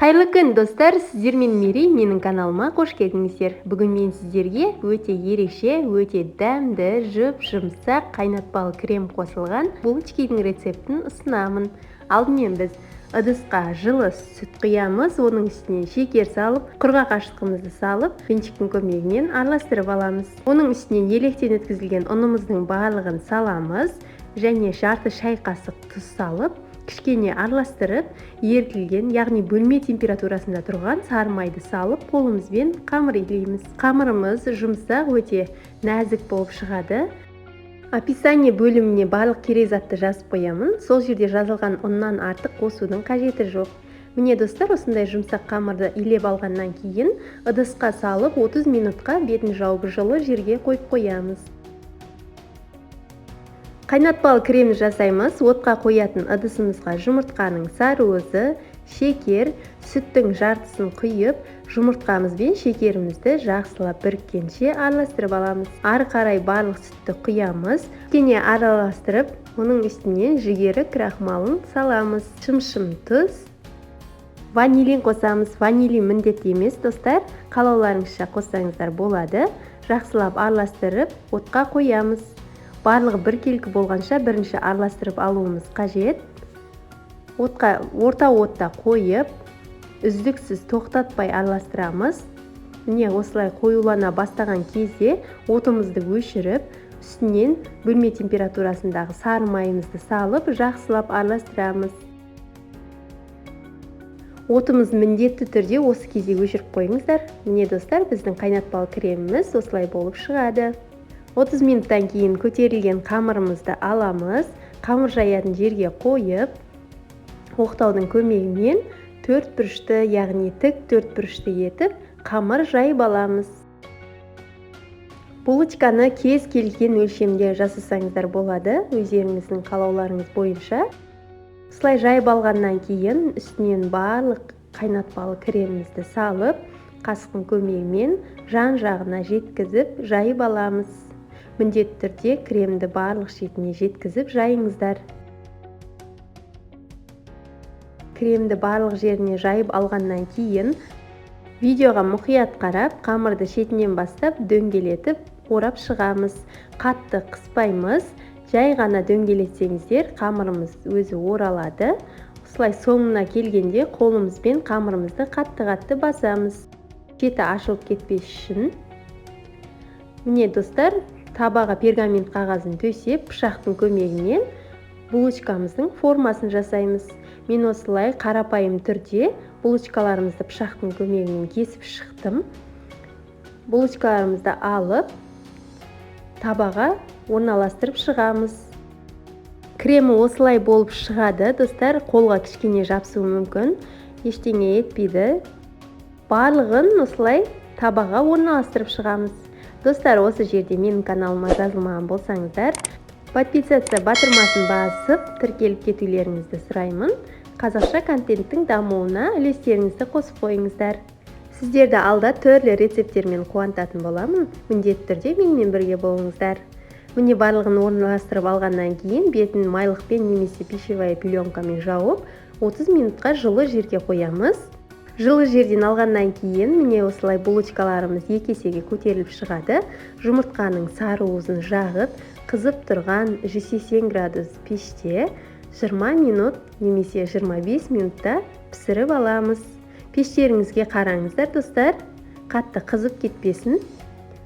Қайырлы күн, достар, сіздермен Мери, менің каналыма қош келдіңіздер. Бүгін мен сіздерге өте ерекше, өте дәмді, жұмсақ қайнатпалы крем қосылған булочкидің рецептін ұсынамын. Алдымен біз ыдысқа жылы сүт құямыз, оның үстіне шекер салып, құрғақ ашытқымызды салып, венчиктің көмегімен араластырып аламыз. Оның үстіне електен өткізілген ұнымыздың барлығын саламыз және жарты шай қасық тұз салып, кішкене араластырып, ерітілген, яғни бөлме температурасында тұрған сары майды салып, қолымызбен қамыр илейміз. Қамырымыз жұмсақ, өте нәзік болып шығады. Описание бөліміне барлық керек затты жазып қоямын. Сол жерде жазылған ұннан артық қосудың қажеті жоқ. Міне достар, осындай жұмсақ қамырды илеп алғаннан кейін ыдысқа салып 30 минутқа бетін жауып жылы жерге қойып қоямыз. Қайнатпалы кремді жасаймыз. Отқа қоятын ыдысымызға жұмыртқаның сарыуызы, шекер, сүттің жартысын құйып, жұмыртқамыз бен шекерімізді жақсылап біріккенше араластырып аламыз. Ары қарай барлық сүтті құямыз. Кішкене араластырып, оның үстінен жүгері крахмалын саламыз. Шым-шым тұз, ванилин қосамыз. Ванилин міндетті емес, достар, қалауларыңызша қоссаңыздар болады. Жақсылап араластырып, отқа қоямыз. Барлығы біркелкі болғанша бірінші араластырып алуымыз қажет. Орта отта қойып, үздіксіз тоқтатпай араластырамыз. Міне осылай қоюлана бастаған кезде отымызды өшіріп, үстінен бөлме температурасындағы сары майымызды салып, жақсылап араластырамыз. Отымыз міндетті түрде осы кезде өшіріп қойыңыздар. Міне достар, біздің қайнатпалы креміміз осылай болып шығады. 30 минуттан кейін көтерілген қамырымызды аламыз. Қамыр жаятын жерге қойып, оқтаудың көмегімен төрт бұрышты, яғни тік төрт бұрышты етіп, қамыр жайып аламыз. Булочканы кез келген өлшемде жасасаңыздар болады, өздеріңіздің қалауларыңыз бойынша. Осылай жайып алғаннан кейін үстінен барлық қайнатпалы кремімізді салып, қасықтың көмегімен жан жағына жеткізіп жайып аламыз. Міндетті түрде кремді барлық шетіне жеткізіп жайыңыздар. Кремді барлық жеріне жайып алғаннан кейін видеоға мұқият қарап, қамырды шетінен бастап дөңгелетіп, орап шығамыз. Қатты қыспаймыз, жай ғана дөңгелетсеңіздер, қамырымыз өзі оралады. Осылай соңына келгенде қолымызбен қамырымызды қатты басамыз. Шеті ашылып кетпес үшін. Міне достар, табаға пергамент қағазын төсеп, пышақтың көмегімен булочкамыздың формасын жасаймыз. Мен осылай қарапайым түрде булочкаларымызды пышақтың көмегімен кесіп шықтым. Булочкаларымызды алып, табаға орналастырып шығамыз. Кремі осылай болып шығады, достар, қолға кішкене жабысуы мүмкін, ештеңе етпейді. Барлығын осылай табаға орналастырып шығамыз. Достар, осы жерде менің каналыма жазылмаған болсаңыздар, подписаться батырмасын басып, тіркеліп кетулеріңізді сұраймын. Қазақша контенттің дамуына үлестеріңізді қосып қойыңыздар. Сіздерді алда түрлі рецепттермен қуантатын боламын. Міндетті түрде менімен бірге болыңыздар. Міне барлығын орналастырып алғаннан кейін бетін майлықпен немесе пищевая пленкамен жауып, 30 минутқа жылы жерге қоямыз. Жылы жерден алғаннан кейін міне осылай булочкаларымыз екі есеге көтеріліп шығады. Жұмыртқаның сарыуызын жағып, қызып тұрған 180 градус пеште 20 минут немесе 25 минутта пісіріп аламыз. Пештеріңізге қараңыздар, достар, қатты қызып кетпесін.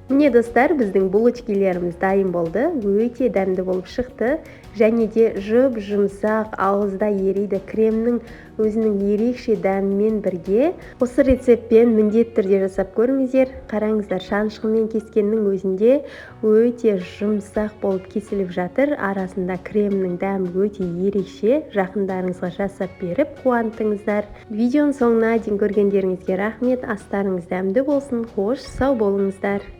Міне достар, біздің булочкилеріміз дайын болды. Өте дәмді болып шықты. Және де жұмсақ, ауызда ериді. Кремнің өзінің ерекше дәмімен бірге. Осы рецептпен міндетті түрде жасап көріңіздер. Қараңыздар, шанышқымен кескеннің өзінде өте жұмсақ болып кесіліп жатыр. Арасында кремнің дәмі өте ерекше. Жақындарыңызға жасап беріп қуантыңыздар. Видеоның соңына дейін көргендеріңізге рахмет. Астарыңыз дәмді болсын. Қош, сау болыңыздар.